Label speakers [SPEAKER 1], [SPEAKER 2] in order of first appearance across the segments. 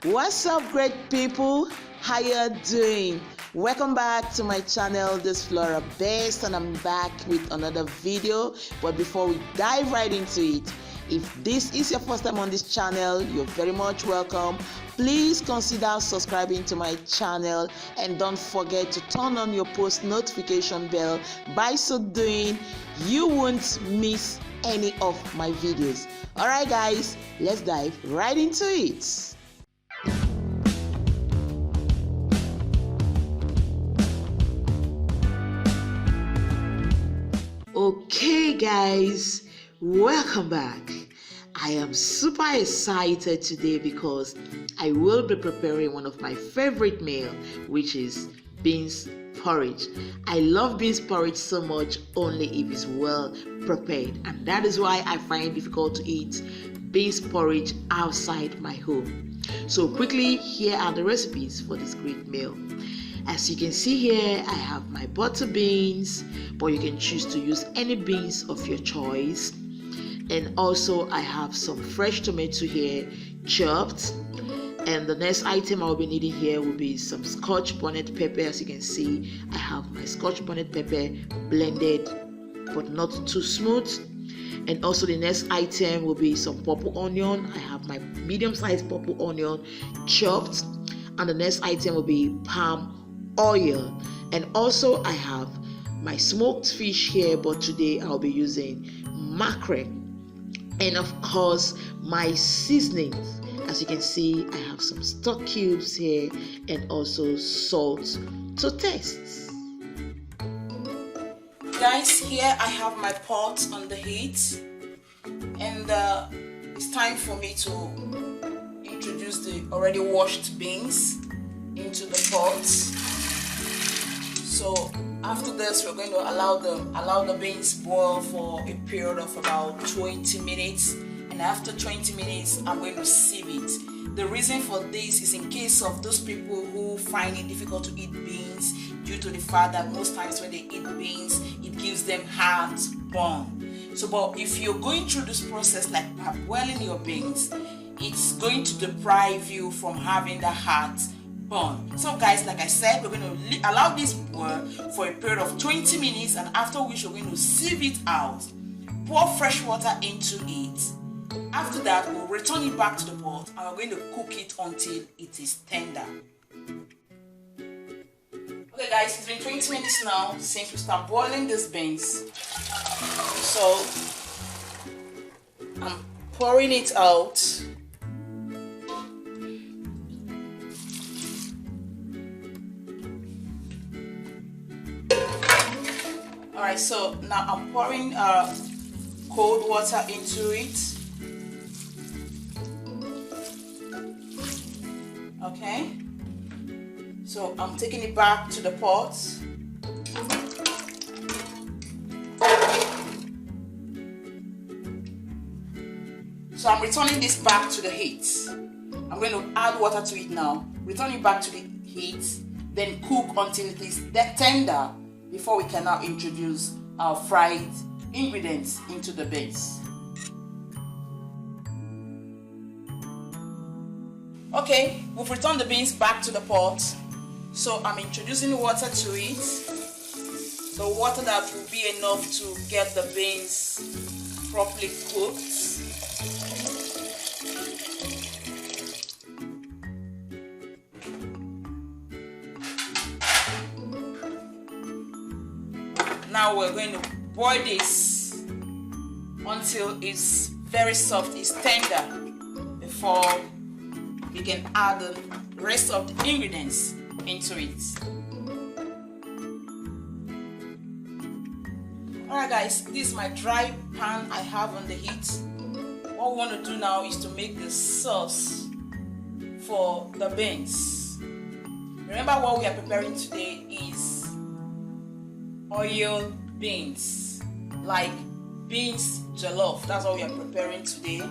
[SPEAKER 1] What's up, great people? How you doing? Welcome back to my channel. This is Flora Best, and I'm back with another video. But before we dive right into it, if this is your first time on this channel, you're very much welcome. Please consider subscribing to my channel and don't forget to turn on your post notification bell. By so doing, you won't miss any of my videos. Alright guys, let's dive right into it. Okay guys, welcome back. I am super excited today because I will be preparing one of my favorite meal, which is beans porridge. I love beans porridge so much only if it's well prepared, and that is why I find it difficult to eat beans porridge outside my home. So quickly, here are the recipes for this great meal. As you can see here, I have my butter beans, but you can choose to use any beans of your choice. And also I have some fresh tomato here, chopped. And the next item I'll be needing here will be some scotch bonnet pepper. As you can see, I have my scotch bonnet pepper blended, but not too smooth. And also the next item will be some purple onion. I have my medium-sized purple onion chopped. And the next item will be palm oil. And also I have my smoked fish here, but today I'll be using mackerel. And of course my seasonings. As you can see, I have some stock cubes here and also salt to taste. Guys, here I have my pot on the heat, and it's time for me to introduce the already washed beans into the pot. So after this, we're going to allow the beans boil for a period of about 20 minutes, and after 20 minutes I'm going to sieve it. The reason for this is in case of those people who find it difficult to eat beans due to the fact that most times when they eat beans it gives them heartburn. So but if you're going through this process like boiling your beans, it's going to deprive you from having the heartburn. So guys, like I said, we're going to allow this boil for a period of 20 minutes, and after which we're going to sieve it out, pour fresh water into it. After that, we'll return it back to the pot and we're going to cook it until it is tender. Okay guys, it's been 20 minutes now since we start boiling these beans. So I'm pouring it out. Alright, so now I'm pouring cold water into it. Okay, so I'm taking it back to the pot. So I'm returning this back to the heat. I'm going to add water to it now. Return it back to the heat, then cook until it is tender before we can now introduce our fried ingredients into the base. Okay, we've returned the beans back to the pot. So I'm introducing water to it. The water that will be enough to get the beans properly cooked. Now we're going to boil this until it's very soft, it's tender, before we can add the rest of the ingredients into it. Alright guys, this is my dry pan I have on the heat. What we want to do now is to make the sauce for the beans. Remember, what we are preparing today is oil beans, like beans jollof. That's what we are preparing today.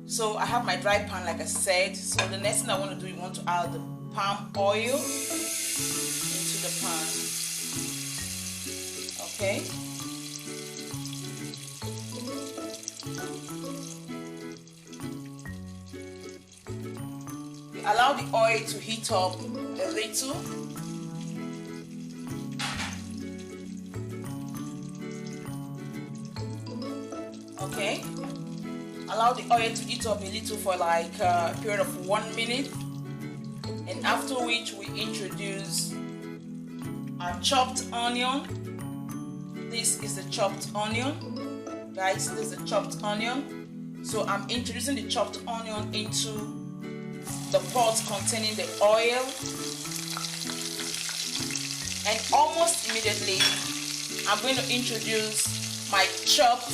[SPEAKER 1] So I have my dry pan, like I said. So the next thing I want to do, you want to add the palm oil into the pan. Okay.
[SPEAKER 2] allow the oil to heat up a little. Okay, allow the oil to heat up a little for like a period of 1 minute, and after which we introduce our chopped onion. This is the chopped onion, guys. This is the chopped onion. So I'm introducing the chopped onion into the pot containing the oil, and almost immediately I'm going to introduce my chopped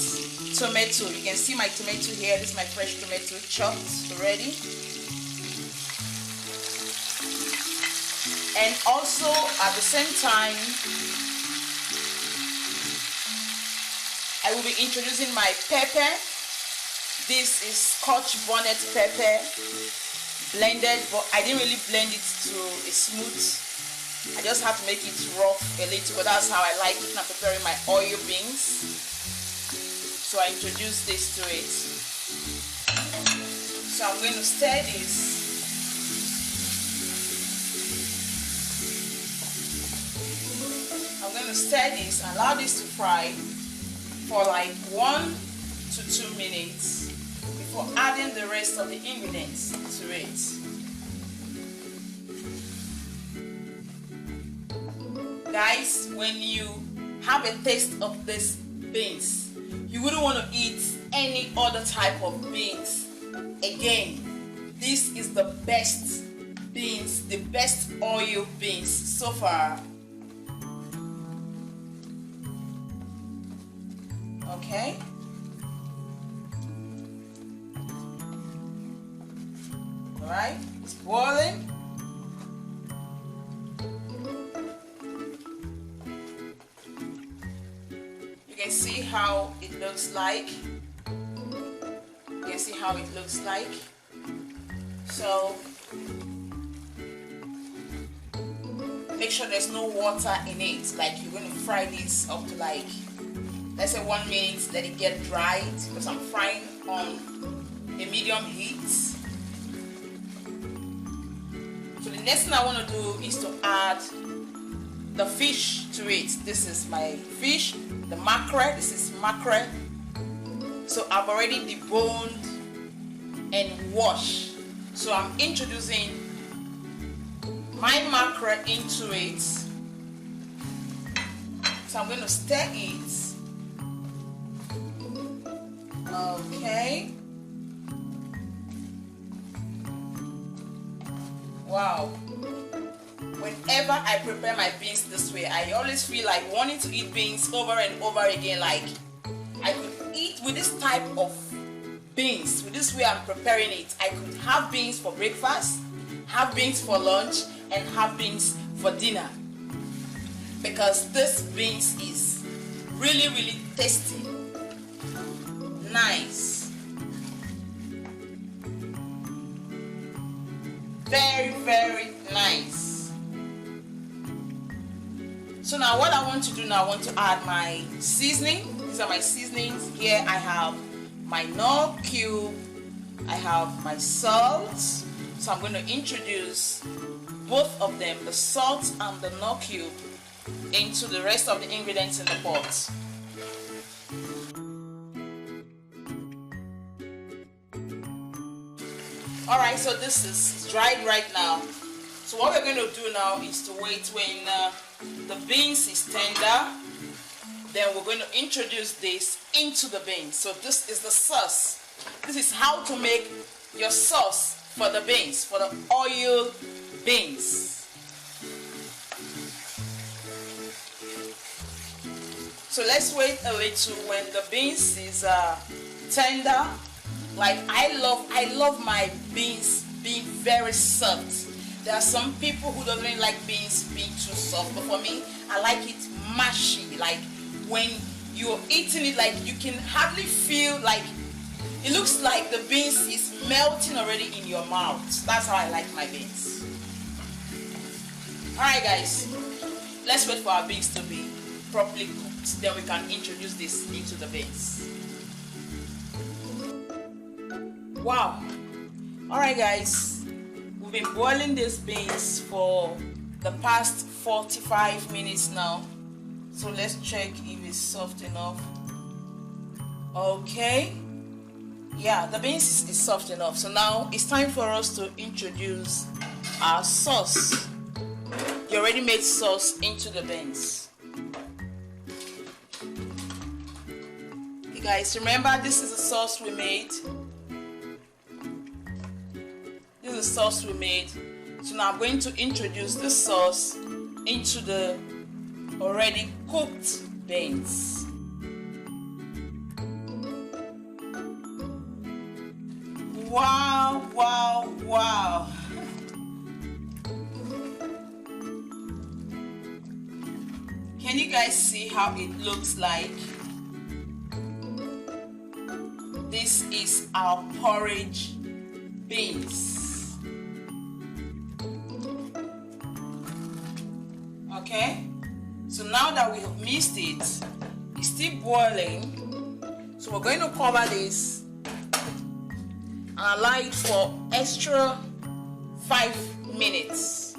[SPEAKER 2] tomato. You can see my tomato here. This is my fresh tomato chopped already. And also at the same time, I will be introducing my pepper. This is Scotch bonnet pepper blended, but I didn't really blend it to a smooth. I just have to make it rough a little, but that's how I like it when I'm preparing my oil beans. So I introduce this to it. So I'm going to stir this. I'm going to stir this and allow this to fry for like 1 to 2 minutes before adding the rest of the ingredients to it. Guys, when you have a taste of these beans, you wouldn't want to eat any other type of beans again. This is the best beans, the best oil beans so far. Okay. All right, it's boiling. You can see how it looks like. You can see how it looks like. So make sure there's no water in it. Like you're going to fry this up to like, let's say 1 minute, let it get dried, because I'm frying on a medium heat. So the next thing I want to do is to add the fish to it. This is my fish, the mackerel. This is mackerel. So I've already deboned and washed. So I'm introducing my mackerel into it. So I'm going to stir it. Okay. Wow. Whenever I prepare my beans this way, I always feel like wanting to eat beans over and over again. Like I could eat with this type of beans, with this way I'm preparing it. I could have beans for breakfast, have beans for lunch, and have beans for dinner. Because this beans is really, really tasty. Nice. Very, very nice. So now what I want to do now, I want to add my seasoning. These are my seasonings. Here I have my knorr cube. I have my salt. So I'm going to introduce both of them, the salt and the knorr cube, into the rest of the ingredients in the pot. Alright, so this is dried right now. So what we're going to do now is to wait when the beans is tender. Then we're going to introduce this into the beans. So this is the sauce. This is how to make your sauce for the beans, for the oil beans. So let's wait a little when the beans is tender. Like I love my beans being very soft. There are some people who don't really like beans being too soft, but for me, I like it mushy. Like when you're eating it, like you can hardly feel, like it looks like the beans is melting already in your mouth. That's how I like my beans. Alright guys, let's wait for our beans to be properly cooked, then we can introduce this into the beans. Wow. Alright guys, we've been boiling these beans for the past 45 minutes now. So let's check if it's soft enough. Okay. Yeah, the beans is soft enough. So now it's time for us to introduce our sauce, the already made sauce, into the beans. Okay guys, remember this is the sauce we made. This is the sauce we made. So now I'm going to introduce this sauce into the already cooked beans. Wow, wow, wow. Can you guys see how it looks like? This is our porridge beans. Okay? So now that we have mixed it, it's still boiling. So we're going to cover this and allow it for extra 5 minutes,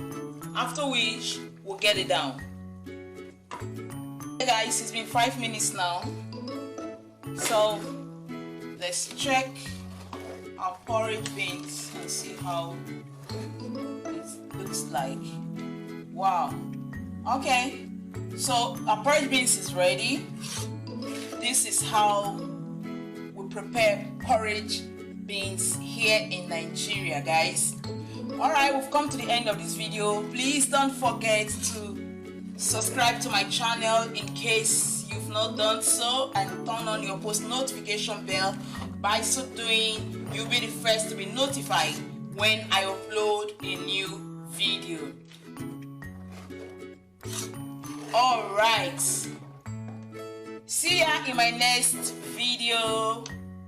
[SPEAKER 2] after which we'll get it down. Hey guys, it's been 5 minutes now, so let's check our porridge beans and see how it looks like. Wow. Okay, so our porridge beans is ready. This is how we prepare porridge beans here in Nigeria, guys. Alright, we've come to the end of this video. Please don't forget to subscribe to my channel in case you've not done so, and turn on your post notification bell. By so doing, you'll be the first to be notified when I upload a new video. Alright, see ya in my next video.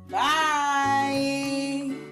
[SPEAKER 2] Bye.